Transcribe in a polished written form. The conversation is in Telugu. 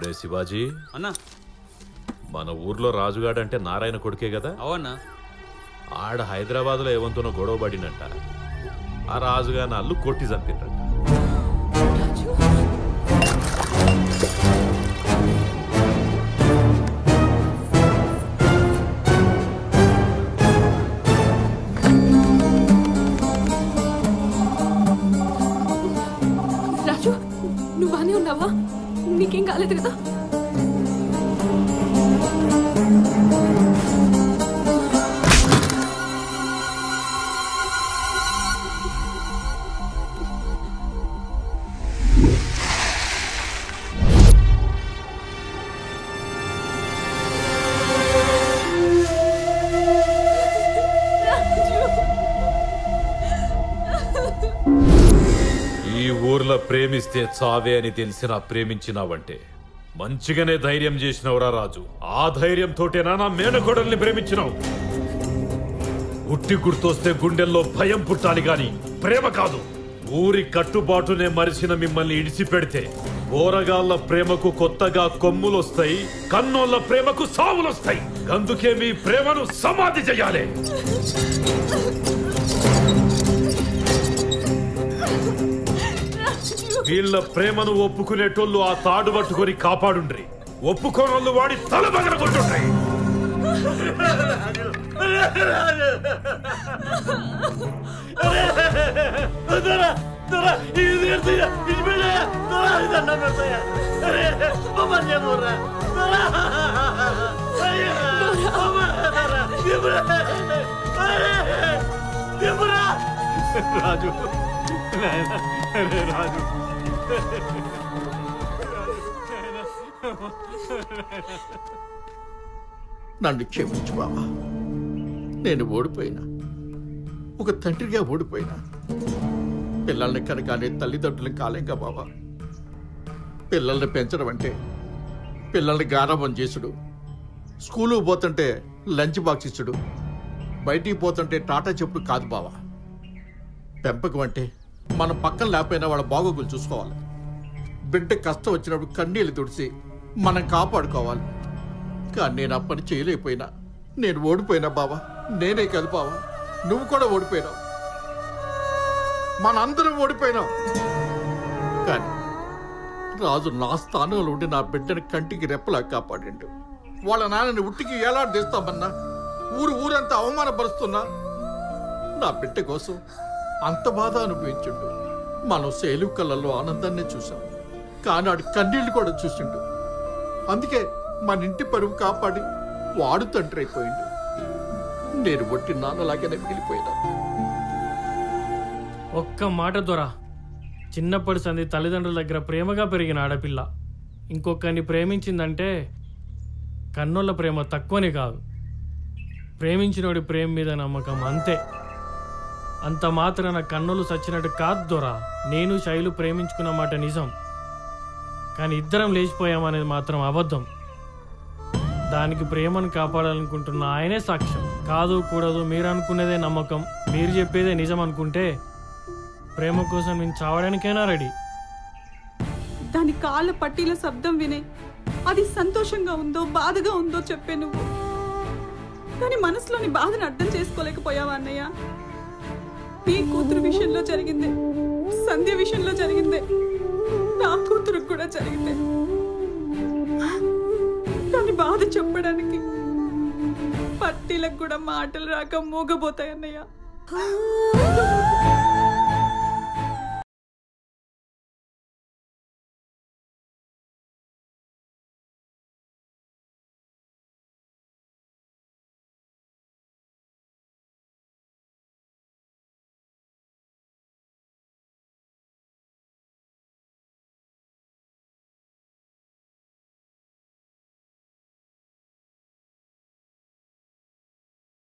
రే శివాజీ అన్నా, మన ఊర్లో రాజుగాడంటే నారాయణ కొడుకే కదా? అవన్నా. ఆడ హైదరాబాద్లో ఏవంతోనో గొడవ పడినంట. ఆ రాజుగారిని అల్లు కొట్టి చంపినట. రాజు, నువ్వానే ఉన్నావా? నీకేం కాలేదు కదా? ఈ ఊర్లో ప్రేమిస్తే చావే అని తెలిసిన ప్రేమించినావంటే మంచిగానే ధైర్యం చేసినవురా రాజు. ఆ ధైర్యంతోటేనా నా మేనకోడల్ని ప్రేమించినావు? ఉట్టి గుర్తొస్తే గుండెల్లో భయం పుట్టాలి గాని ప్రేమ కాదు. ఊరి కట్టుబాటునే మరిచిన మిమ్మల్ని ఇడిచిపెడితే పోరగాళ్ల ప్రేమకు కొత్తగా కొమ్ములొస్తాయి, కన్నోళ్ల ప్రేమకు సావులొస్తాయి. అందుకే మీ ప్రేమను సమాధి చెయ్యాలి. వీళ్ళ ప్రేమను ఒప్పుకునేటోళ్ళు ఆ తాడు పట్టుకొని కాపాడుండ్రి. ఒప్పుకోనోళ్ళు వాడి తల పగలగొట్టుండ్రి. రాజు, రాజు, నన్ను క్షమించు బాబా. నేను ఓడిపోయినా, ఒక తండ్రిగా ఓడిపోయినా. పిల్లల్ని కనగానే తల్లిదండ్రులు కాలేంగా బాబా. పిల్లల్ని పెంచడం అంటే పిల్లల్ని గారాబం చేసుడు, స్కూలుకు పోతుంటే లంచ్ బాక్స్ ఇచ్చుడు, బయటికి పోతుంటే టాటా చెప్పుడు కాదు బావా. పెంపకం అంటే మన పక్కన లేకపోయినా వాళ్ళ బాగోగులు చూసుకోవాలి. బిడ్డ కష్టం వచ్చినప్పుడు కన్నీళ్ళు తుడిచి మనం కాపాడుకోవాలి. కానీ నేను ఆ పని చేయలేకపోయినా. నేను ఓడిపోయినా బావా. నేనే కాదు బావా, నువ్వు కూడా ఓడిపోయినావు. మనందరం ఓడిపోయినాం. కానీ రాజు నా స్థానంలో ఉండి నా బిడ్డని కంటికి రెప్పలా కాపాడిండు. వాళ్ళ నాన్నని ఉట్టికి ఏలాడదీస్తామన్నా, ఊరంతా అవమానపరుస్తున్నా నా బిడ్డ కోసం అంత బాధ అనుభవించుండు. మనం శైలు కళ్ళల్లో ఆనందాన్ని చూసాం, కానీ ఆడు కన్నీళ్లు కూడా చూసిండు. అందుకే మన ఇంటి పరువు కాపాడి వాడు తండ్రి అయిపోయిండు. నేను ఒట్టి నాన్నలాగానే మిగిలిపోయినా. ఒక్క మాట దొరా, చిన్నప్పటి సంది తల్లిదండ్రుల దగ్గర ప్రేమగా పెరిగిన ఆడపిల్ల ఇంకొకరిని ప్రేమించిందంటే కన్నోళ్ళ ప్రేమ తక్కువనే కాదు, ప్రేమించినోడి ప్రేమ మీద నమ్మకం అంతే. అంత మాత్రాన కన్నులు చచ్చినట్టు కాదు దొరా. నేను శైలు ప్రేమించుకున్న మాట నిజం, కానీ ఇద్దరం లేచిపోయామనేది మాత్రం అబద్ధం. దానికి ప్రేమను కాపాడాలనుకుంటున్న ఆయనే సాక్ష్యం. కాదు కూడదు మీరు అనుకునేదే నమ్మకం, మీరు చెప్పేదే నిజం అనుకుంటే ప్రేమ కోసం నేను చావడానికైనా రెడీ. దాని కాళ్ళ పట్టీల శబ్దం వినే అది సంతోషంగా ఉందో బాధగా ఉందో చెప్పే నువ్వు, కానీ మనసులోని బాధను అర్థం చేసుకోలేకపోయావా అన్నయ్య? నీ కూతురు విషయంలో జరిగిందే, సంధ్య విషయంలో జరిగిందే, నా కూతురుకు కూడా జరిగిందే. కానీ బాధ చెప్పడానికి పట్టీలకు కూడా మాటలు రాక మూగబోతాయి అన్నయ్య.